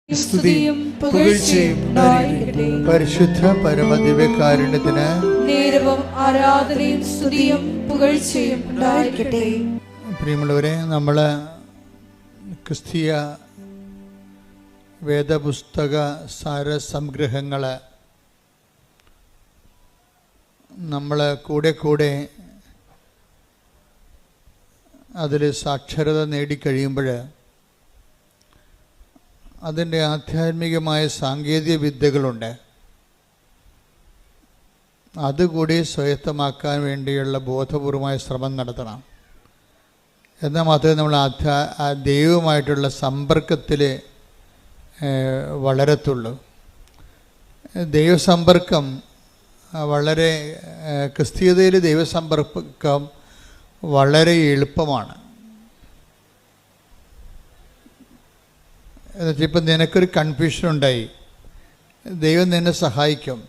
സ്തുതിയും പുകഴ്ചയും ഉണ്ടായിരിക്കട്ടെ. പരിശുദ്ധ പരമദിവ്യകാരുണ്യത്തിന് നേരവും ആരാധനയും സ്തുതിയും പുകഴ്ചയും ഉണ്ടായിരിക്കട്ടെ. പ്രിയമുള്ളവരെ, നമ്മൾ ക്രിസ്തീയ വേദപുസ്തക സാരസംഗ്രഹങ്ങൾ നമ്മൾ കൂടെ അതിൽ സാക്ഷരത നേടിക്കഴിയുമ്പോൾ അതിൻ്റെ ആധ്യാത്മികമായ സാങ്കേതിക വിദ്യകളുണ്ട്. അതുകൂടി സ്വായത്തമാക്കാൻ വേണ്ടിയുള്ള ബോധപൂർവമായ ശ്രമം നടത്തണം. എന്നാൽ മാത്രമേ നമ്മൾ ദൈവവുമായിട്ടുള്ള സമ്പർക്കത്തിൽ വളരത്തുള്ളൂ. ദൈവസമ്പർക്കം വളരെ ക്രിസ്തീയതയിൽ ദൈവസമ്പർക്കം വളരെ എളുപ്പമാണ്. എന്നുവെച്ചാൽ ഇപ്പം നിനക്കൊരു കൺഫ്യൂഷൻ ഉണ്ടായി, ദൈവം നിന്നെ സഹായിക്കും.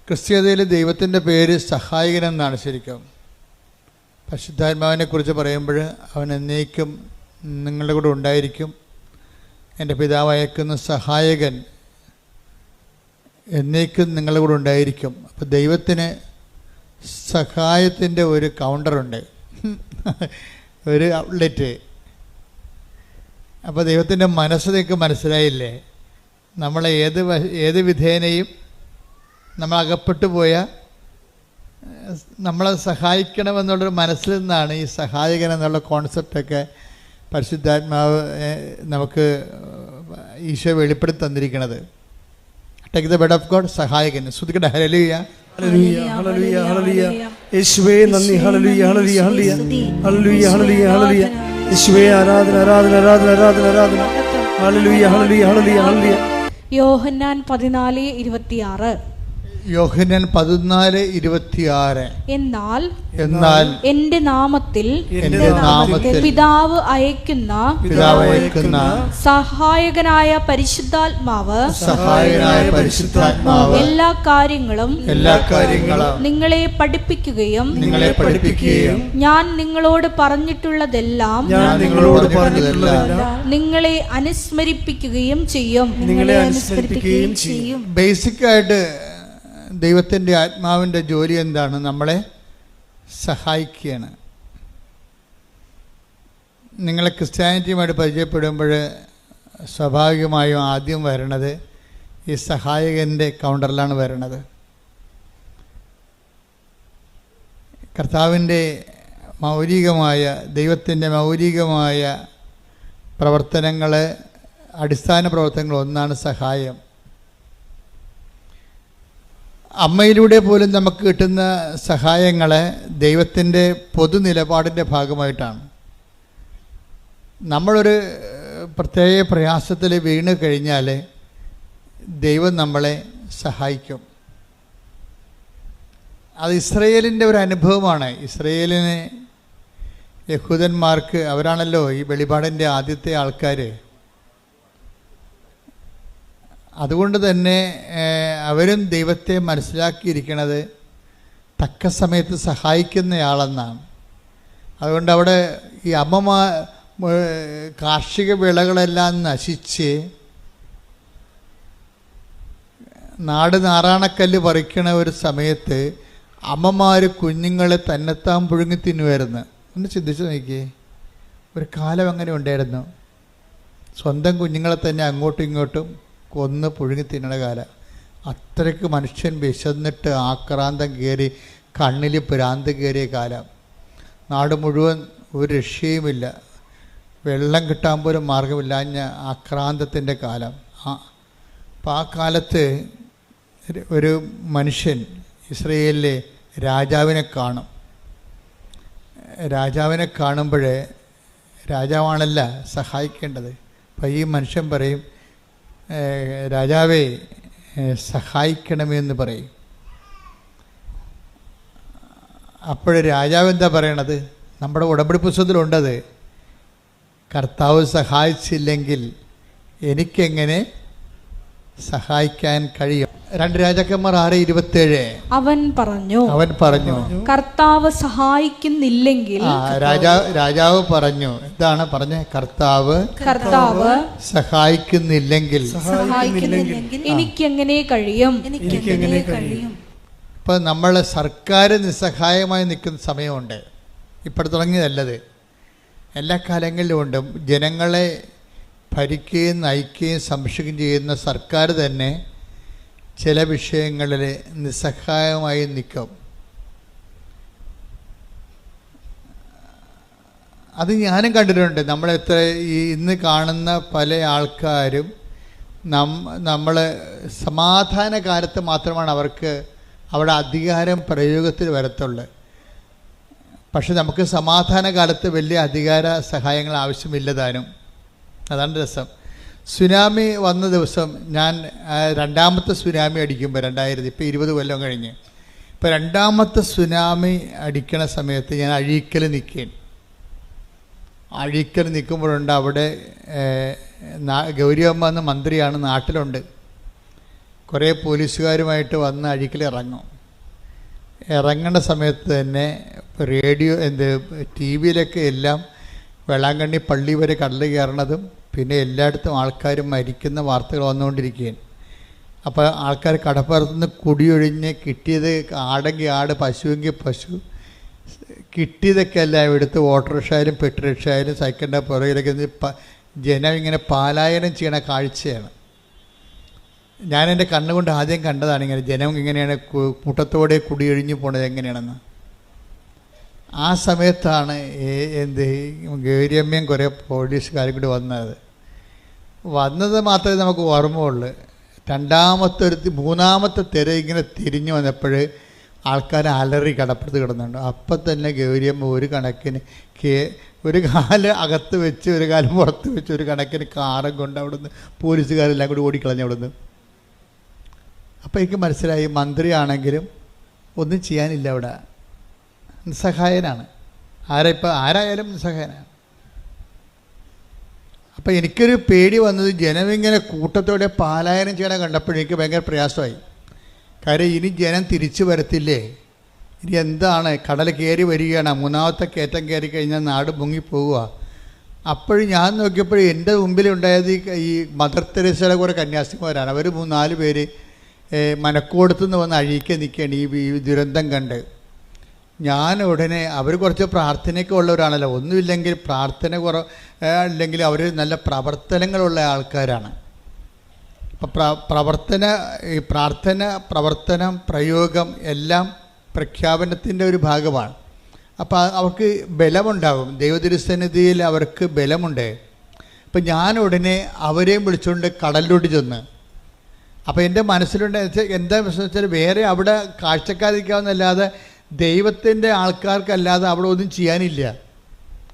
ക്രിസ്തീയതയിൽ ദൈവത്തിൻ്റെ പേര് സഹായകനെന്നാണ് ശരിക്കും. പരിശുദ്ധാത്മാവിനെ കുറിച്ച് പറയുമ്പോൾ അവൻ എന്നേക്കും നിങ്ങളുടെ കൂടെ ഉണ്ടായിരിക്കും. എൻ്റെ പിതാവ് അയക്കുന്ന സഹായകൻ എന്നേക്കും നിങ്ങളുടെ കൂടെ ഉണ്ടായിരിക്കും. അപ്പോൾ ദൈവത്തിന് സഹായത്തിൻ്റെ ഒരു കൗണ്ടറുണ്ട്, ഒരു ഔട്ട്ലെറ്റ്. അപ്പോൾ ദൈവത്തിൻ്റെ മനസ്സ് നിങ്ങൾക്ക് മനസ്സിലായില്ലേ? നമ്മളെ ഏത് വിധേനയും നമ്മൾ അകപ്പെട്ടു പോയാൽ നമ്മളെ സഹായിക്കണമെന്നുള്ളൊരു മനസ്സിൽ നിന്നാണ് ഈ സഹായകൻ എന്നുള്ള കോൺസെപ്റ്റൊക്കെ പരിശുദ്ധാത്മാവ് നമുക്ക് ഈശോ വെളിപ്പെടുത്തി തന്നിരിക്കുന്നത്. Take the bed of God, സഹായകൻ. ശ്രുതിക്കട്ടെ, ഹല്ലേലൂയ ഹല്ലേലൂയ ഹല്ലേലൂയ ഹല്ലേലൂയ. യേശുവേ നന്ദി. ഹല്ലേലൂയ ഹല്ലേലൂയ ഹല്ലേലൂയ ഹല്ലേലൂയ ഹല്ലേലൂയ ഹല്ലേലൂയ. യേശുവേ ആരാധന ആരാധന ആരാധന ആരാധന ആരാധന. ഹല്ലേലൂയ ഹല്ലേലൂയ ഹല്ലേലൂയ ഹല്ലേലൂയ. യോഹന്നാൻ 14:26. യോഹന്നാൻ 14:26. എന്നാൽ എന്റെ നാമത്തിൽ പിതാവ് അയക്കുന്ന സഹായകനായ പരിശുദ്ധാത്മാവ് എല്ലാ കാര്യങ്ങളും നിങ്ങളെ പഠിപ്പിക്കുകയും ഞാൻ നിങ്ങളോട് പറഞ്ഞിട്ടുള്ളതെല്ലാം നിങ്ങളെ അനുസ്മരിപ്പിക്കുകയും ചെയ്യും. ബേസിക്കായിട്ട് ദൈവത്തിൻ്റെ ആത്മാവിൻ്റെ ജോലി എന്താണ്? നമ്മളെ സഹായിക്കുകയാണ്. നിങ്ങളെ ക്രിസ്ത്യാനിറ്റിയുമായിട്ട് പരിചയപ്പെടുമ്പോൾ സ്വാഭാവികമായും ആദ്യം വരണത് ഈ സഹായകൻ്റെ കൗണ്ടറിലാണ് വരണത്. കർത്താവിൻ്റെ മൗലികമായ ദൈവത്തിൻ്റെ മൗലികമായ പ്രവർത്തനങ്ങൾ, അടിസ്ഥാന പ്രവർത്തനങ്ങൾ ഒന്നാണ് സഹായം. അമ്മയിലൂടെ പോലും നമുക്ക് കിട്ടുന്ന സഹായങ്ങളെ ദൈവത്തിൻ്റെ പൊതു നിലപാടിൻ്റെ ഭാഗമായിട്ടാണ്. നമ്മളൊരു പ്രത്യേക പ്രയാസത്തിൽ വീണ് കഴിഞ്ഞാൽ ദൈവം നമ്മളെ സഹായിക്കും. അത് ഇസ്രയേലിൻ്റെ ഒരു അനുഭവമാണ്. ഇസ്രയേലിന്, യഹൂദന്മാർക്ക്, അവരാണല്ലോ ഈ വെളിപാടിൻ്റെ ആദ്യത്തെ ആൾക്കാർ. അതുകൊണ്ട് തന്നെ അവരും ദൈവത്തെ മനസ്സിലാക്കിയിരിക്കുന്നത് തക്ക സമയത്ത് സഹായിക്കുന്നയാളെന്നാണ്. അതുകൊണ്ട് അവിടെ ഈ കാർഷിക വിളകളെല്ലാം നശിച്ച് നാട് നാറാണക്കല്ല് പറിക്കണ ഒരു സമയത്ത് അമ്മമാർ കുഞ്ഞുങ്ങളെ തന്നെത്താൻ പുഴുങ്ങി തിന്നുമായിരുന്നു. ഒന്ന് ചിന്തിച്ച് നോക്കിയേ, ഒരു കാലം അങ്ങനെ ഉണ്ടായിരുന്നു. സ്വന്തം കുഞ്ഞുങ്ങളെ തന്നെ അങ്ങോട്ടും ഇങ്ങോട്ടും കൊന്ന് പുഴുങ്ങി തിന്നണ കാലം. അത്രയ്ക്ക് മനുഷ്യൻ വിശന്നിട്ട് ആക്രാന്തം കയറി, കണ്ണിൽ ഭ്രാന്ത് കയറിയ കാലം. നാട് മുഴുവൻ ഒരു രക്ഷയുമില്ല, വെള്ളം കിട്ടാൻ പോലും മാർഗമില്ലാഞ്ഞ ആക്രാന്തത്തിൻ്റെ കാലം. അപ്പം ആ കാലത്ത് ഒരു മനുഷ്യൻ ഇസ്രയേലിലെ രാജാവിനെ കാണും. രാജാവിനെ കാണുമ്പോൾ രാജാവാണല്ല സഹായിക്കേണ്ടത്. അപ്പം ഈ മനുഷ്യൻ പറയും, രാജാവേ സഹായിക്കണമെന്ന് പറയും. അപ്പോൾ രാജാവ് എന്താ പറയണത്? നമ്മുടെ ഉടമ്പടി പുസ്തകത്തിലുണ്ടത്. കർത്താവ് സഹായിച്ചില്ലെങ്കിൽ എനിക്കെങ്ങനെ സഹായിക്കാൻ കഴിയും? 2 രാജാക്കന്മാർ 6:27. അവൻ പറഞ്ഞു കർത്താവ് സഹായിക്കുന്നില്ലെങ്കിൽ. രാജാവ് പറഞ്ഞു, എന്താണ് പറഞ്ഞ? കർത്താവ് സഹായിക്കുന്നില്ലെങ്കിൽ എനിക്കെങ്ങനെ കഴിയും? ഇപ്പൊ നമ്മൾ സർക്കാർ നിസ്സഹായമായി നിൽക്കുന്ന സമയമുണ്ട്. ഇപ്പോൾ തുടങ്ങിയതല്ലത്, എല്ലാ കാലങ്ങളിലും ഉണ്ട്. ജനങ്ങളെ ഭരിക്കുകയും നയിക്കുകയും സംരക്ഷിക്കുകയും ചെയ്യുന്ന സർക്കാർ തന്നെ ചില വിഷയങ്ങളിൽ നിസ്സഹായമായി നിൽക്കും. അത് ഞാനും കണ്ടിട്ടുണ്ട്. നമ്മളെത്ര ഇന്ന് കാണുന്ന പല ആൾക്കാരും നമ്മൾ സമാധാന കാലത്ത് മാത്രമാണ് അവർക്ക് അവിടെ അധികാരം പ്രയോഗത്തിൽ വരത്തുള്ളൂ. പക്ഷെ നമുക്ക് സമാധാന കാലത്ത് വലിയ അധികാര സഹായങ്ങൾ ആവശ്യമില്ലതാനും. അതാണ് രസം. സുനാമി വന്ന ദിവസം ഞാൻ രണ്ടാമത്തെ സുനാമി അടിക്കുമ്പോൾ 2000, ഇപ്പോൾ 20 കൊല്ലം കഴിഞ്ഞ്, ഇപ്പോൾ രണ്ടാമത്തെ സുനാമി അടിക്കണ സമയത്ത് ഞാൻ അഴീക്കൽ നിൽക്കുമ്പോഴുണ്ട് അവിടെ ഗൗരിയമ്മ എന്ന മന്ത്രിയാണ്, നാട്ടിലുണ്ട്. കുറേ പോലീസുകാരുമായിട്ട് വന്ന് അഴീക്കൽ ഇറങ്ങേണ്ട സമയത്ത് തന്നെ റേഡിയോ ടി വിയിലൊക്കെ എല്ലാം വേളാങ്കണ്ണി പള്ളി വരെ കടൽ കയറണതും പിന്നെ എല്ലായിടത്തും ആൾക്കാരും മരിക്കുന്ന വാർത്തകൾ വന്നുകൊണ്ടിരിക്കുകയാണ്. അപ്പോൾ ആൾക്കാർ കടപ്പുറത്തുനിന്ന് കുടിയൊഴിഞ്ഞ് കിട്ടിയത് ആടെങ്കിൽ ആട്, പശുവെങ്കിൽ പശു, കിട്ടിയതൊക്കെ എല്ലാം എടുത്ത് ഓട്ടോറിക്ഷയായാലും പെട്രോറിക്ഷയായാലും സൈക്കിളിൻ്റെ പുറകിലൊക്കെ ജനം ഇങ്ങനെ പാലായനം ചെയ്യണ കാഴ്ചയാണ്. ഞാൻ എൻ്റെ കണ്ണുകൊണ്ട് ആദ്യം കണ്ടതാണ് ഇങ്ങനെ ജനം ഇങ്ങനെയാണ് കൂട്ടത്തോടെ കുടിയൊഴിഞ്ഞു പോണത് എങ്ങനെയാണെന്ന്. ആ സമയത്താണ് ഗൗരിയമ്മയും കുറേ പോലീസുകാരും കൂടി വന്നത് മാത്രമേ നമുക്ക് ഓർമ്മയുള്ളൂ. മൂന്നാമത്തെ തിര ഇങ്ങനെ തിരിഞ്ഞു വന്നപ്പോൾ ആൾക്കാർ അലറി കടപ്പുറത്ത് കിടന്നുണ്ട്. അപ്പം തന്നെ ഗൗരിയമ്മ ഒരു കണക്കിന് ഒരു കാല് അകത്ത് വെച്ച് ഒരു കാലം പുറത്ത് വെച്ച് ഒരു കണക്കിന് കാറും കൊണ്ട് അവിടുന്ന് പോലീസുകാരെല്ലാം കൂടി ഓടിക്കളഞ്ഞു അവിടുന്ന്. അപ്പോൾ എനിക്ക് മനസ്സിലായി, മന്ത്രിയാണെങ്കിലും ഒന്നും ചെയ്യാനില്ല, അവിടെ നിസ്സഹായനാണ്. ആരായാലും നിസ്സഹായനാണ്. അപ്പം എനിക്കൊരു പേടി വന്നത് ജനമിങ്ങനെ കൂട്ടത്തോടെ പാലായനം ചെയ്യണം കണ്ടപ്പോൾ എനിക്ക് ഭയങ്കര പ്രയാസമായി. കാര്യം ഇനി ജനം തിരിച്ചു വരത്തില്ലേ? ഇനി എന്താണ്? കടൽ കയറി വരികയാണ്, മൂന്നാമത്തെ കയറ്റം കയറി കഴിഞ്ഞാൽ നാട് മുങ്ങിപ്പോവുക. അപ്പോഴും ഞാൻ നോക്കിയപ്പോൾ എൻ്റെ മുമ്പിലുണ്ടായത് ഈ മദർ തെരേസയുടെ കുറേ കന്യാസിമാരാണ്. അവർ 3-4 പേര് മനക്കോടത്തുനിന്ന് വന്ന് അഴീക്കാൻ നിൽക്കുകയാണ് ഈ ദുരന്തം കണ്ട്. ഞാൻ ഉടനെ, അവർ കുറച്ച് പ്രാർത്ഥനയൊക്കെ ഉള്ളവരാണല്ലോ, ഒന്നുമില്ലെങ്കിൽ പ്രാർത്ഥന അല്ലെങ്കിൽ അവർ നല്ല പ്രവർത്തനങ്ങളുള്ള ആൾക്കാരാണ്. അപ്പം പ്രാർത്ഥന, പ്രവർത്തനം, പ്രയോഗം എല്ലാം പ്രഖ്യാപനത്തിൻ്റെ ഒരു ഭാഗമാണ്. അപ്പോൾ അവർക്ക് ബലമുണ്ടാകും, ദൈവതിരുസന്നിധിയിൽ അവർക്ക് ബലമുണ്ട്. അപ്പം ഞാൻ ഉടനെ അവരെയും വിളിച്ചുകൊണ്ട് കടലിലോട്ട് ചെന്ന്. അപ്പോൾ എൻ്റെ മനസ്സിലുണ്ട് എന്താ വെച്ചാൽ വേറെ അവിടെ കാഴ്ചക്കാരിക്കാവുന്നല്ലാതെ ദൈവത്തിൻ്റെ ആൾക്കാർക്കല്ലാതെ അവിടെ ഒന്നും ചെയ്യാനില്ല.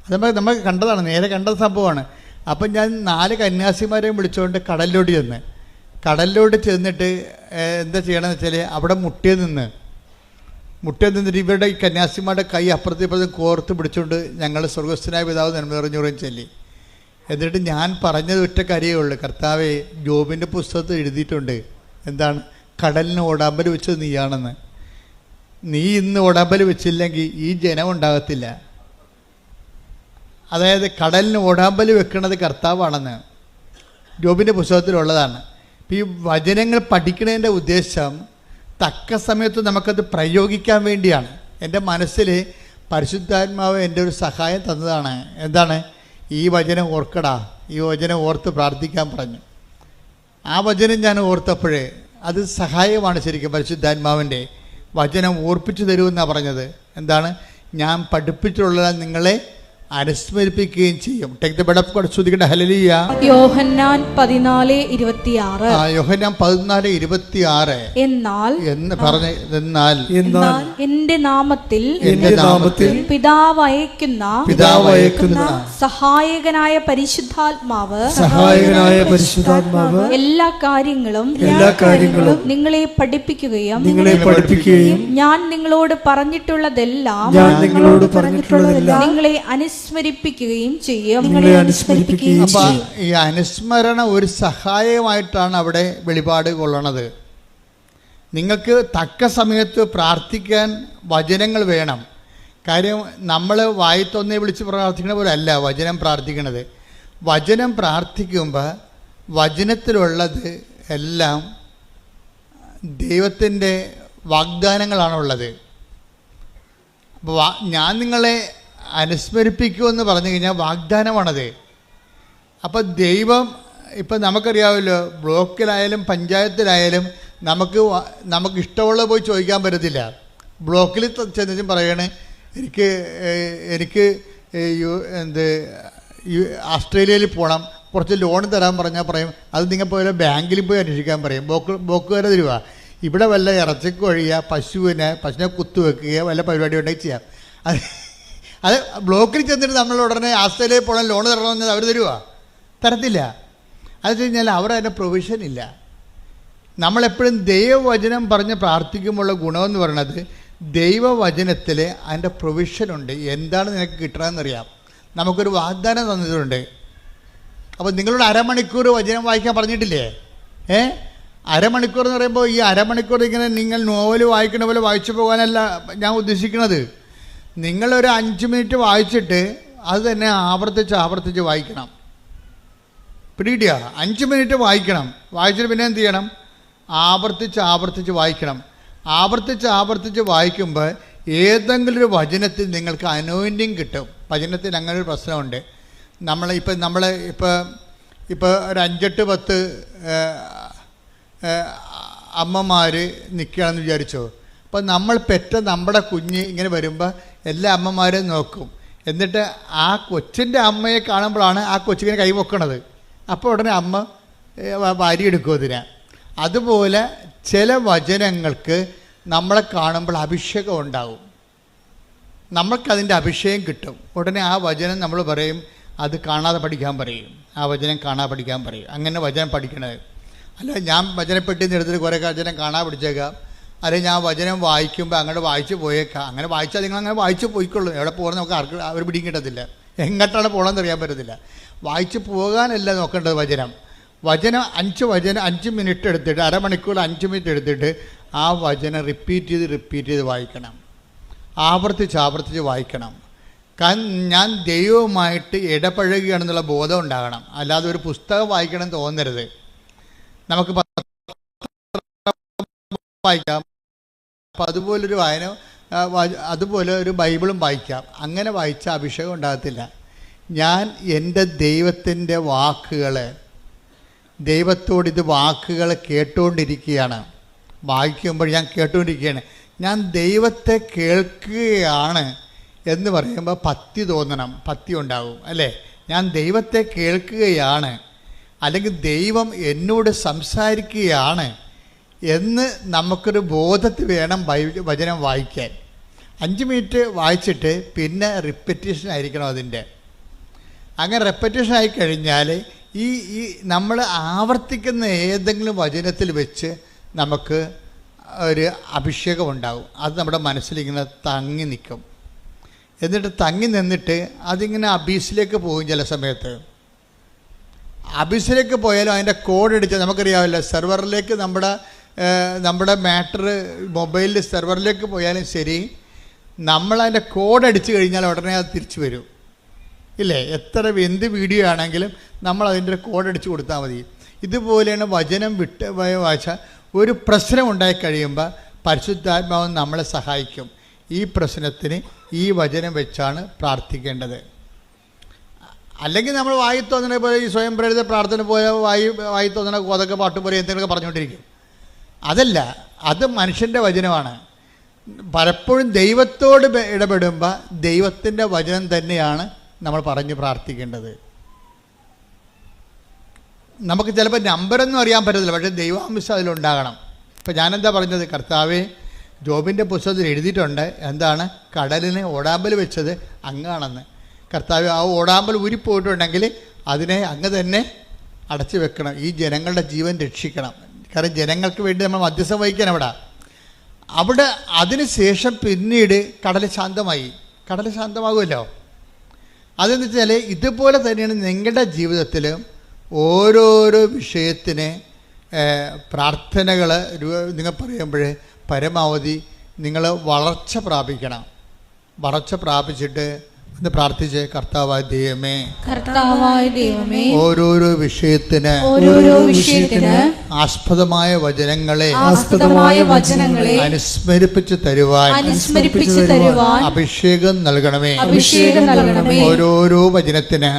അത് നമ്മൾ കണ്ടതാണ്, നേരെ കണ്ട സംഭവമാണ്. അപ്പം ഞാൻ 4 കന്യാസിമാരെയും വിളിച്ചുകൊണ്ട് കടലിലോട്ട് ചെന്നിട്ട് എന്താ ചെയ്യണമെന്ന് വെച്ചാൽ അവിടെ മുട്ടിൽ നിന്നിട്ട് ഇവരുടെ ഈ കന്യാസിമാരുടെ കൈ അപ്പുറത്തും കോർത്ത് പിടിച്ചുകൊണ്ട് ഞങ്ങൾ സ്വർഗസ്ഥനായ പിതാവ് നന്മറിഞ്ഞുറയും ചൊല്ലി. എന്നിട്ട് ഞാൻ പറഞ്ഞത് ഒറ്റ കാര്യമേ ഉള്ളൂ, കർത്താവേ, ജോബിൻ്റെ പുസ്തകത്തിൽ എഴുതിയിട്ടുണ്ട്, എന്താണ്? കടലിന് ഓടാമ്പൽ വെച്ചത് നീയാണെന്ന്. നീ ഇന്ന് ഓടാമ്പൽ വെച്ചില്ലെങ്കിൽ ഈ ജനം ഉണ്ടാകത്തില്ല. അതായത് കടലിന് ഓടാമ്പൽ വെക്കുന്നത് കർത്താവാണെന്ന് ജോബിൻ്റെ പുസ്തകത്തിലുള്ളതാണ്. ഈ വചനങ്ങൾ പഠിക്കുന്നതിൻ്റെ ഉദ്ദേശം തക്ക സമയത്ത് നമുക്കത് പ്രയോഗിക്കാൻ വേണ്ടിയാണ്. എൻ്റെ മനസ്സിൽ പരിശുദ്ധാത്മാവ് എൻ്റെ ഒരു സഹായം തന്നതാണ്. എന്താണ്? ഈ വചനം ഓർക്കടാ, ഈ വചനം ഓർത്ത് പ്രാർത്ഥിക്കാൻ പറഞ്ഞു. ആ വചനം ഞാൻ ഓർത്തപ്പോഴേ അത് സഹായമാണ് ശരിക്കും. പരിശുദ്ധാത്മാവിൻ്റെ വചനം ഓർപ്പിച്ചു തരുമെന്നാണ് പറഞ്ഞത്. എന്താണ്? ഞാൻ പഠിപ്പിച്ചിട്ടുള്ളത് നിങ്ങളെ അനുസ്മരിപ്പിക്കുകയും ചെയ്യും. Take the bed of God. ശ്രദ്ധിക്കട്ടെ. ഹല്ലേലൂയ. യോഹന്നാൻ 14:26. യോഹന്നാൻ 14:26. എന്നാൽ എന്റെ നാമത്തിൽ പിതാവ് അയക്കുന്ന സഹായകനായ പരിശുദ്ധാത്മാവ് എല്ലാ കാര്യങ്ങളും നിങ്ങളെ പഠിപ്പിക്കുകയും ഞാൻ നിങ്ങളോട് പറഞ്ഞിട്ടുള്ളതെല്ലാം നിങ്ങളെ അനുസ്മരിപ്പിക്കുകയും ചെയ്യും. അപ്പൊ ഈ അനുസ്മരണ ഒരു സഹായമായിട്ടാണ് അവിടെ വെളിപാട് കൊള്ളണത്. നിങ്ങൾക്ക് തക്ക സമയത്ത് പ്രാർത്ഥിക്കാൻ വചനങ്ങൾ വേണം. കാര്യം നമ്മൾ വായിത്തൊന്നേ വിളിച്ച് പ്രാർത്ഥിക്കണ പോലെ അല്ല വചനം പ്രാർത്ഥിക്കണത്. വചനം പ്രാർത്ഥിക്കുമ്പോൾ വചനത്തിലുള്ളത് എല്ലാം ദൈവത്തിൻ്റെ വാഗ്ദാനങ്ങളാണുള്ളത്. അപ്പോൾ ഞാൻ നിങ്ങളെ അനുസ്മരിപ്പിക്കുമെന്ന് പറഞ്ഞു കഴിഞ്ഞാൽ വാഗ്ദാനമാണത്. അപ്പോൾ ദൈവം ഇപ്പം നമുക്കറിയാമല്ലോ, ബ്ലോക്കിലായാലും പഞ്ചായത്തിലായാലും നമുക്ക് ഇഷ്ടമുള്ളത് പോയി ചോദിക്കാൻ പറ്റത്തില്ല. ബ്ലോക്കിൽ ചെന്നിട്ടും പറയണേ എനിക്ക് ഓസ്ട്രേലിയയിൽ പോകണം, കുറച്ച് ലോൺ തരാൻ പറഞ്ഞാൽ പറയും അത് നിങ്ങൾ പോലെ ബാങ്കിൽ പോയി അന്വേഷിക്കാൻ പറയും. ബ്ലോക്കുകാരെ തരുക. ഇവിടെ വല്ല ഇറച്ചിക്ക് ഒഴിയുക, പശുവിനെ കുത്തുവെക്കുക, വല്ല പരിപാടി ഉണ്ടെങ്കിൽ ചെയ്യാം. അത് ബ്ലോക്കിൽ ചെന്നിട്ട് നമ്മൾ ഉടനെ ഓസ്ട്രേലിയയിൽ പോകണം ലോൺ തരണമെന്ന് അവർ തരുക? തരത്തില്ല. അത് വെച്ച് കഴിഞ്ഞാൽ അവർ അതിൻ്റെ പ്രൊവിഷൻ ഇല്ല. നമ്മളെപ്പോഴും ദൈവവചനം പറഞ്ഞ് പ്രാർത്ഥിക്കുമ്പോഴുള്ള ഗുണമെന്ന് പറയുന്നത് ദൈവവചനത്തിൽ അതിൻ്റെ പ്രൊവിഷനുണ്ട്. എന്താണ് നിനക്ക് കിട്ടണമെന്നറിയാം. നമുക്കൊരു വാഗ്ദാനം തന്നിട്ടുണ്ട്. അപ്പോൾ നിങ്ങളോട് അരമണിക്കൂർ വചനം വായിക്കാൻ പറഞ്ഞിട്ടില്ലേ? അരമണിക്കൂർ എന്ന് പറയുമ്പോൾ ഈ അരമണിക്കൂർ ഇങ്ങനെ നിങ്ങൾ നോവൽ വായിക്കണ പോലെ വായിച്ചു പോകാനല്ല ഞാൻ ഉദ്ദേശിക്കുന്നത്. നിങ്ങളൊരു 5 മിനിറ്റ് വായിച്ചിട്ട് അത് തന്നെ ആവർത്തിച്ച് വായിക്കണം. പിടികിട്ടിയ 5 മിനിറ്റ് വായിക്കണം. വായിച്ചിട്ട് പിന്നെ എന്ത് ചെയ്യണം? ആവർത്തിച്ച് വായിക്കണം. ആവർത്തിച്ച് വായിക്കുമ്പോൾ ഏതെങ്കിലും ഒരു വചനത്തിൽ നിങ്ങൾക്ക് അനോയിൻറ്റിങ് കിട്ടും. വചനത്തിൽ അങ്ങനെ ഒരു പ്രശ്നമുണ്ട്. ഇപ്പോൾ ഒരു 5-8-10 അമ്മമാർ നിൽക്കുകയാണെന്ന് വിചാരിച്ചോ. അപ്പോൾ നമ്മൾ പെറ്റ നമ്മുടെ കുഞ്ഞ് ഇങ്ങനെ വരുമ്പോൾ എല്ലാ അമ്മമാരെയും നോക്കും. എന്നിട്ട് ആ കൊച്ചിൻ്റെ അമ്മയെ കാണുമ്പോഴാണ് ആ കൊച്ചിങ്ങനെ കൈ പൊക്കണത്. അപ്പോൾ ഉടനെ അമ്മ വാരിയെടുക്കും അതിനെ. അതുപോലെ ചില വചനങ്ങൾക്ക് നമ്മളെ കാണുമ്പോൾ അഭിഷേകം ഉണ്ടാവും. നമ്മൾക്കതിൻ്റെ അഭിഷേകം കിട്ടും. ഉടനെ ആ വചനം നമ്മൾ പറയും അത് കാണാതെ പഠിക്കാൻ പറയും. ആ വചനം കാണാതെ പഠിക്കാൻ പറയും. അങ്ങനെ വചനം പഠിക്കണത്. അല്ല ഞാൻ വചനപ്പെട്ടിന്ന് എടുത്തിട്ട് കുറേ വചനം കാണാതെ പഠിച്ചേക്കാം. അല്ലെങ്കിൽ ഞാൻ വചനം വായിക്കുമ്പോൾ അങ്ങോട്ട് വായിച്ച് പോയേക്കാം. അങ്ങനെ വായിച്ചാൽ നിങ്ങളങ്ങനെ വായിച്ച് പോയിക്കൊള്ളും. എവിടെ പോകുന്നത് നമുക്ക് ആർക്ക് അവർ പിടിയും കിട്ടത്തില്ല. എങ്ങോട്ടാണ് പോകണമെന്ന് അറിയാൻ പറ്റത്തില്ല. വായിച്ച് പോകാനല്ല നോക്കേണ്ടത്. വചനം 5 മിനിറ്റ് എടുത്തിട്ട് അരമണിക്കൂർ 5 മിനിറ്റ് എടുത്തിട്ട് ആ വചനം റിപ്പീറ്റ് ചെയ്ത് വായിക്കണം. ആവർത്തിച്ച് വായിക്കണം. കാരണം ഞാൻ ദൈവവുമായിട്ട് ഇടപഴകുകയാണെന്നുള്ള ബോധം ഉണ്ടാകണം. അല്ലാതെ ഒരു പുസ്തകം വായിക്കണം തോന്നരുത്. നമുക്ക് വായിക്കാം. അപ്പം അതുപോലെ ഒരു ബൈബിളും വായിക്കാം. അങ്ങനെ വായിച്ച അഭിഷേകം ഉണ്ടാകത്തില്ല. ഞാൻ എൻ്റെ ദൈവത്തിൻ്റെ വാക്കുകൾ കേട്ടുകൊണ്ടിരിക്കുകയാണ്. വായിക്കുമ്പോൾ ഞാൻ കേട്ടുകൊണ്ടിരിക്കുകയാണ്. ഞാൻ ദൈവത്തെ കേൾക്കുകയാണ് എന്ന് പറയുമ്പോൾ ഭക്തി തോന്നണം, ഭക്തി ഉണ്ടാകും അല്ലേ? ഞാൻ ദൈവത്തെ കേൾക്കുകയാണ്, അല്ലെങ്കിൽ ദൈവം എന്നോട് സംസാരിക്കുകയാണ് എന്ന് നമുക്കൊരു ബോധത്തിൽ വേണം വചനം വായിക്കാൻ. 5 മിനിറ്റ് വായിച്ചിട്ട് പിന്നെ റിപ്പറ്റീഷൻ ആയിരിക്കണം അതിൻ്റെ. അങ്ങനെ റിപ്പറ്റീഷൻ ആയിക്കഴിഞ്ഞാൽ ഈ നമ്മൾ ആവർത്തിക്കുന്ന ഏതെങ്കിലും വചനത്തിൽ വെച്ച് നമുക്ക് ഒരു അഭിഷേകം ഉണ്ടാകും. അത് നമ്മുടെ മനസ്സിലിങ്ങനെ തങ്ങി നിൽക്കും. എന്നിട്ട് തങ്ങി നിന്നിട്ട് അതിങ്ങനെ അബീസിലേക്ക് പോകും. ചില സമയത്ത് അബീസിലേക്ക് പോയാലും അതിൻ്റെ കോഡ് അടിച്ച് നമുക്കറിയാമല്ലോ, സെർവറിലേക്ക് നമ്മുടെ മാറ്റർ മൊബൈലിൽ സെർവറിലേക്ക് പോയാലും ശരി, നമ്മളതിൻ്റെ കോഡ് അടിച്ചു കഴിഞ്ഞാൽ ഉടനെ അത് തിരിച്ചു വരും ഇല്ലേ? എന്ത് വീഡിയോ ആണെങ്കിലും നമ്മൾ അതിൻ്റെ കോഡ് അടിച്ച് കൊടുത്താൽ മതി. ഇതുപോലെയാണ് വചനം വായിച്ചാൽ ഒരു പ്രശ്നം ഉണ്ടായിക്കഴിയുമ്പോൾ പരിശുദ്ധാത്മാവ് നമ്മളെ സഹായിക്കും. ഈ പ്രശ്നത്തിന് ഈ വചനം വെച്ചാണ് പ്രാർത്ഥിക്കേണ്ടത്. അല്ലെങ്കിൽ നമ്മൾ വായി തോന്നണ പോലെ ഈ സ്വയം പ്രേരിത പ്രാർത്ഥന പോലെ വായി തോന്നണ കോതൊക്കെ പാട്ട് പോലെ എന്തെങ്കിലുമൊക്കെ പറഞ്ഞുകൊണ്ടിരിക്കും. അതല്ല, അത് മനുഷ്യൻ്റെ വചനമാണ്. പലപ്പോഴും ദൈവത്തോട് ഇടപെടുമ്പോൾ ദൈവത്തിൻ്റെ വചനം തന്നെയാണ് നമ്മൾ പറഞ്ഞ് പ്രാർത്ഥിക്കേണ്ടത്. നമുക്ക് ചിലപ്പോൾ നമ്പരൊന്നും അറിയാൻ പറ്റത്തില്ല, പക്ഷേ ദൈവാംശം അതിലുണ്ടാകണം. ഇപ്പം ഞാനെന്താ പറഞ്ഞത്? കർത്താവേ, ജോബിൻ്റെ പുസ്തകത്തിൽ എഴുതിയിട്ടുണ്ട് എന്താണ്? കടലിന് ഓടാമ്പൽ വെച്ചത് അങ്ങാണെന്ന്. കർത്താവ്, ആ ഓടാമ്പൽ ഊരിപ്പോയിട്ടുണ്ടെങ്കിൽ അതിനെ അങ്ങ് തന്നെ അടച്ചു വെക്കണം. ഈ ജനങ്ങളുടെ ജീവൻ രക്ഷിക്കണം. കാരണം ജനങ്ങൾക്ക് വേണ്ടി നമ്മൾ മധ്യസ്ഥം വഹിക്കണം അവിടെ. അതിന് ശേഷം പിന്നീട് കടൽ ശാന്തമാകുമല്ലോ. അതെന്ന് വെച്ചാൽ ഇതുപോലെ തന്നെയാണ് നിങ്ങളുടെ ജീവിതത്തിൽ ഓരോരോ വിഷയത്തിന് പ്രാർത്ഥനകൾ നിങ്ങൾ പറയുമ്പോൾ പരമാവധി നിങ്ങൾ വളർച്ച പ്രാപിക്കണം. വളർച്ച പ്രാപിച്ചിട്ട് ഒന്ന് പ്രാർത്ഥിച്ച്, കർത്താവായ ദൈവമേ, ഓരോരോ വിഷയത്തിന് ആസ്പദമായ വചനങ്ങളെ അനുസ്മരിപ്പിച്ച് തരുവാൻ അഭിഷേകം നൽകണമേ. ഓരോരോ വചനത്തിന്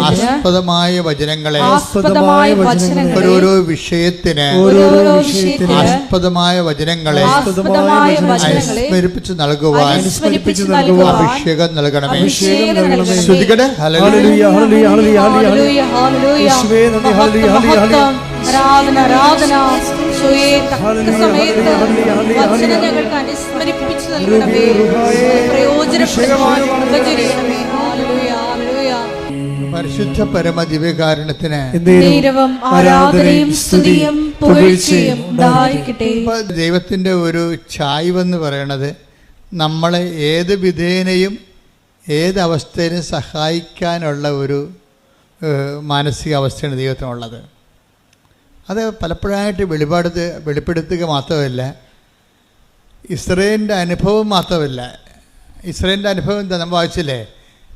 ആസ്പദമായ വചനങ്ങളെ, ഓരോരോ വിഷയത്തിന് ആസ്പദമായ വചനങ്ങളെ അനുസ്മരിപ്പിച്ച് നൽകുവാൻ അഭിഷേകം നൽകണമേ. ശ്രുതികട ഹല്ലേലൂയ ഹല്ലേലൂയ ഹല്ലേലൂയ ഹല്ലേലൂയ യേശുവേ നന്ദി. ഹല്ലേലൂയ ഹല്ലേലൂയ ആരാധന ആരാധന വചനങ്ങൾക്ക് അനുസ്മരിപ്പിച്ചു നൽകണമേ. പ്രയോജനപ്രദമായ പരിശുദ്ധ പരമ ദിവ്യകാരുണ്യത്തിന് ആരാധനയും സ്തുതിയും പുകഴ്ചയും ഉണ്ടായിരിക്കട്ടെ. ദൈവത്തിൻ്റെ ഒരു ചായ്വെന്ന് പറയണത് നമ്മളെ ഏത് വിധേനയും ഏതവസ്ഥയിലും സഹായിക്കാനുള്ള ഒരു മാനസികാവസ്ഥയാണ് ദൈവത്തിനുള്ളത്. അത് പലപ്പോഴായിട്ട് വെളിപ്പെടുത്തുക മാത്രമല്ല, ഇസ്രായേലിൻ്റെ അനുഭവം മാത്രമല്ല. ഇസ്രായേലിൻ്റെ അനുഭവം എന്താ നമ്മൾ വായിച്ചില്ലേ?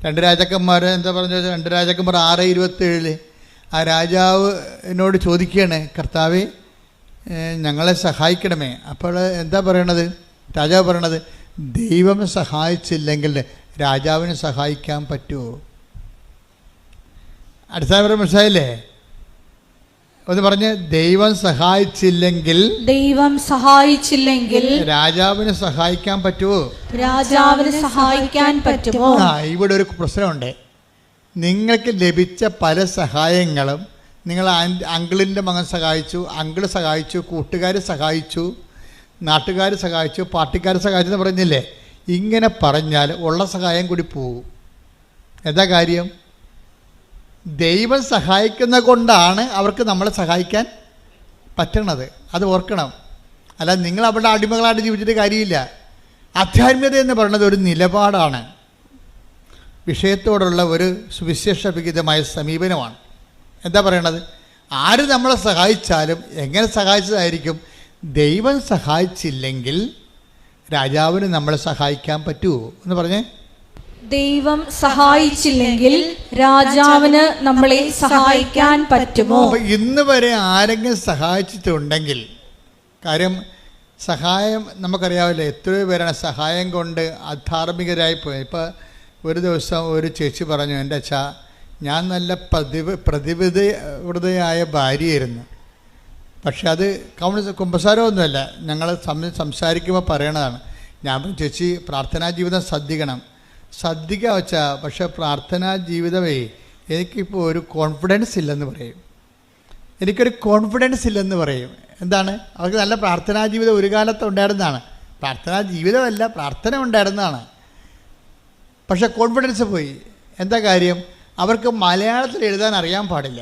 2 രാജാക്കന്മാർ എന്താ പറഞ്ഞത്? 2 രാജാക്കന്മാർ 6:27 ആ രാജാവിനോട് ചോദിക്കുകയാണ്, കർത്താവേ ഞങ്ങളെ സഹായിക്കണമേ. അപ്പോൾ എന്താ പറയണത്? രാജാവ് പറയണത്, ദൈവം സഹായിച്ചില്ലെങ്കിൽ രാജാവിനെ സഹായിക്കാൻ പറ്റുമോ? അടിസ്ഥാനപരം മനസ്സിലായില്ലേ? ഒന്ന് പറഞ്ഞ്, ദൈവം സഹായിച്ചില്ലെങ്കിൽ രാജാവിനെ സഹായിക്കാൻ പറ്റുമോ? ഇവിടെ ഒരു പ്രശ്നമുണ്ട്. നിങ്ങൾക്ക് ലഭിച്ച പല സഹായങ്ങളും നിങ്ങൾ അങ്കിളിൻ്റെ മകൻ സഹായിച്ചു, അങ്കിള് സഹായിച്ചു, കൂട്ടുകാർ സഹായിച്ചു, നാട്ടുകാർ സഹായിച്ചു, പാർട്ടിക്കാർ സഹായിച്ചു എന്ന് പറഞ്ഞില്ലേ? ഇങ്ങനെ പറഞ്ഞാൽ ഉള്ള സഹായം കൂടി പോകും. എന്താ കാര്യം? ദൈവം സഹായിക്കുന്ന കൊണ്ടാണ് അവർക്ക് നമ്മളെ സഹായിക്കാൻ പറ്റണത്. അത് ഓർക്കണം. അല്ല, നിങ്ങൾ അവിടെ അടിമകളായിട്ട് ജീവിച്ചിട്ട് കാര്യമില്ല. ആധ്യാത്മികത എന്ന് പറയുന്നത് ഒരു നിലപാടാണ്, വിഷയത്തോടുള്ള ഒരു സുവിശേഷവിഹിതമായ സമീപനമാണ്. എന്താ പറയണത്? ആര് നമ്മളെ സഹായിച്ചാലും എങ്ങനെ സഹായിച്ചതായിരിക്കും. ദൈവം സഹായിച്ചില്ലെങ്കിൽ രാജാവിന് നമ്മളെ സഹായിക്കാൻ പറ്റുമോ എന്ന് പറഞ്ഞേ? ദൈവം സഹായിച്ചില്ലെങ്കിൽ രാജാവിന് നമ്മളെ സഹായിക്കാൻ പറ്റുമോ? ഇന്ന് വരെ ആരെങ്കിലും സഹായിച്ചിട്ടുണ്ടെങ്കിൽ, കാര്യം സഹായം നമുക്കറിയാവില്ല, എത്രയോ പേരാണ് സഹായം കൊണ്ട് അധാർമികരായി പോയത്. ഇപ്പോൾ ഒരു ദിവസം ഒരു ചേച്ചി പറഞ്ഞു, എൻ്റെ അച്ഛാ, ഞാൻ നല്ല പ്രതിബദ്ധയായ ഭാര്യയായിരുന്നു, പക്ഷെ അത് കുമ്പസാരമൊന്നുമല്ല, ഞങ്ങൾ സംസാരിക്കുമ്പോൾ പറയണതാണ്. ഞാൻ ചേച്ചി പ്രാർത്ഥനാ ജീവിതം ശ്രദ്ധിക്കുക വെച്ചാൽ, പക്ഷേ പ്രാർത്ഥനാ ജീവിതമേ എനിക്കിപ്പോൾ ഒരു കോൺഫിഡൻസ് ഇല്ലെന്ന് പറയും. എനിക്കൊരു കോൺഫിഡൻസ് ഇല്ലെന്ന് പറയും. എന്താണ്? അവർക്ക് നല്ല പ്രാർത്ഥനാ ജീവിതം ഒരു കാലത്ത് ഉണ്ടായിരുന്നതാണ്. പ്രാർത്ഥനാ ജീവിതമല്ല, പ്രാർത്ഥന ഉണ്ടായിരുന്നതാണ്, പക്ഷെ കോൺഫിഡൻസ് പോയി. എന്താ കാര്യം? അവർക്ക് മലയാളത്തിൽ എഴുതാൻ അറിയാൻ പാടില്ല.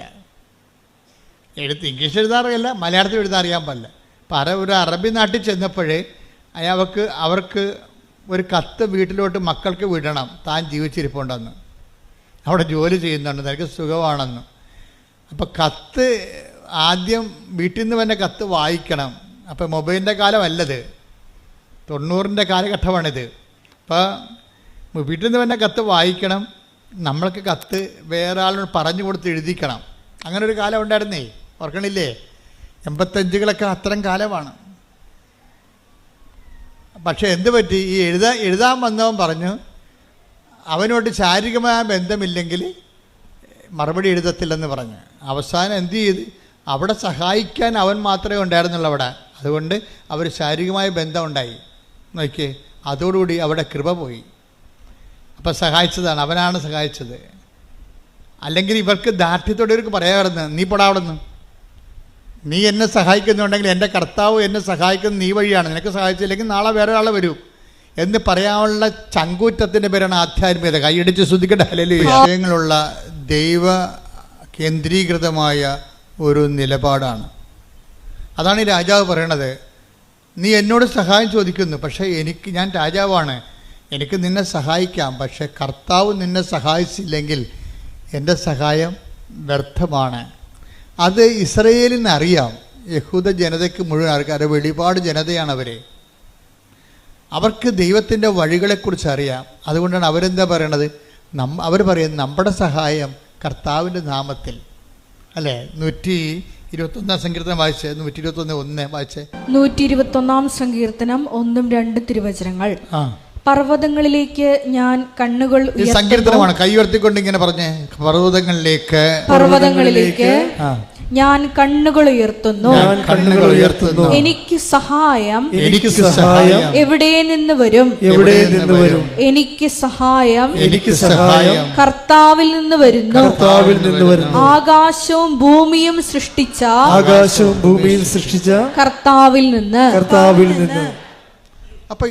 ഇംഗ്ലീഷ് എഴുതാറില്ല, മലയാളത്തിൽ എഴുതാൻ അറിയാൻ പാടില്ല. അപ്പം ഒരു അറബി നാട്ടിൽ ചെന്നപ്പോഴേ അവർക്ക് ഒരു കത്ത് വീട്ടിലോട്ട് മക്കൾക്ക് വിടണം, താൻ ജീവിച്ചിരിപ്പുണ്ടെന്ന്, അവിടെ ജോലി ചെയ്യുന്നുണ്ട്, തനിക്ക് സുഖമാണെന്ന്. അപ്പോൾ കത്ത് ആദ്യം വീട്ടിൽ നിന്ന് തന്നെ കത്ത് വായിക്കണം. അപ്പോൾ മൊബൈലിൻ്റെ കാലമല്ലത്, 90ൻ്റെ കാലഘട്ടമാണിത്. അപ്പോൾ വീട്ടിൽ നിന്ന് തന്നെ കത്ത് വായിക്കണം, നമ്മൾക്ക് കത്ത് വേറെ ആളിനോട് പറഞ്ഞു കൊടുത്ത് എഴുതിക്കണം. അങ്ങനെ ഒരു കാലം ഉണ്ടായിരുന്നേ, ഓർക്കണില്ലേ? 85കളൊക്കെ അത്തരം കാലമാണ്. പക്ഷെ എന്ത് പറ്റി? ഈ എഴുതാൻ വന്നവൻ പറഞ്ഞു അവനോട് ശാരീരികമായ ബന്ധമില്ലെങ്കിൽ മറുപടി എഴുതത്തില്ലെന്ന് പറഞ്ഞു. അവസാനം എന്ത് ചെയ്ത്? അവിടെ സഹായിക്കാൻ അവൻ മാത്രമേ ഉണ്ടായിരുന്നുള്ളൂ അവിടെ. അതുകൊണ്ട് അവർ ശാരീരികമായ ബന്ധം ഉണ്ടായി. നോക്കിയേ, അതോടുകൂടി അവിടെ കൃപ പോയി. അപ്പം സഹായിച്ചതാണ്, അവനാണ് സഹായിച്ചത്. അല്ലെങ്കിൽ ഇവർക്ക് ദാർഢ്യത്തോടെ ഇവർക്ക് പറയാമായിരുന്നു, നീ പൊടാവിടുന്നു, നീ എന്നെ സഹായിക്കുന്നുണ്ടെങ്കിൽ എൻ്റെ കർത്താവ് എന്നെ സഹായിക്കുന്ന നീ വഴിയാണ്, നിനക്ക് സഹായിച്ചില്ലെങ്കിൽ നാളെ വേറെ ഒരാൾ വരൂ എന്ന് പറയാനുള്ള ചങ്കൂറ്റത്തിൻ്റെ പേരാണ് ആധ്യാത്മികത. കൈയടിച്ച് ശ്രദ്ധിക്കട്ടെ. ഹല്ലേലൂയ. വിഷയങ്ങളുള്ള ദൈവ കേന്ദ്രീകൃതമായ ഒരു നിലപാടാണ്. അതാണ് ഈ രാജാവ് പറയണത്. നീ എന്നോട് സഹായം ചോദിക്കുന്നു, പക്ഷേ ഞാൻ രാജാവാണ്, എനിക്ക് നിന്നെ സഹായിക്കാം, പക്ഷേ കർത്താവ് നിന്നെ സഹായിച്ചില്ലെങ്കിൽ എൻ്റെ സഹായം വ്യർത്ഥമാണ്. അത് ഇസ്രയേലിന് അറിയാം. യഹൂദ ജനതയ്ക്ക് മുഴുവൻ അറിയാം. വെളിപാട് ജനതയാണ് അവർ. അവർക്ക് ദൈവത്തിൻ്റെ വഴികളെക്കുറിച്ച് അറിയാം. അതുകൊണ്ടാണ് അവരെന്താ പറയണത്? അവർ പറയുന്നത് നമ്മുടെ സഹായം കർത്താവിൻ്റെ നാമത്തിൽ, അല്ലേ? 121 സങ്കീർത്തനം വായിച്ചേ. 121:1 വായിച്ചേ. 121 സങ്കീർത്തനം 1-2 തിരുവചനങ്ങൾ. പർവ്വതങ്ങളിലേക്ക് ഞാൻ കണ്ണുകൾ സങ്കീർത്തനമാണ്. കൈ ഉയർത്തിക്കൊണ്ട് ഇങ്ങനെ പറഞ്ഞേ, പർവ്വതങ്ങളിലേക്ക് ഞാൻ കണ്ണുകൾ ഉയർത്തുന്നു. എനിക്ക് സഹായം എവിടെ നിന്ന് വരും? എനിക്ക് സഹായം കർത്താവിൽ നിന്ന് വരുന്നു. ആകാശവും ഭൂമിയും സൃഷ്ടിച്ച കർത്താവിൽ നിന്ന്. അപ്പൊ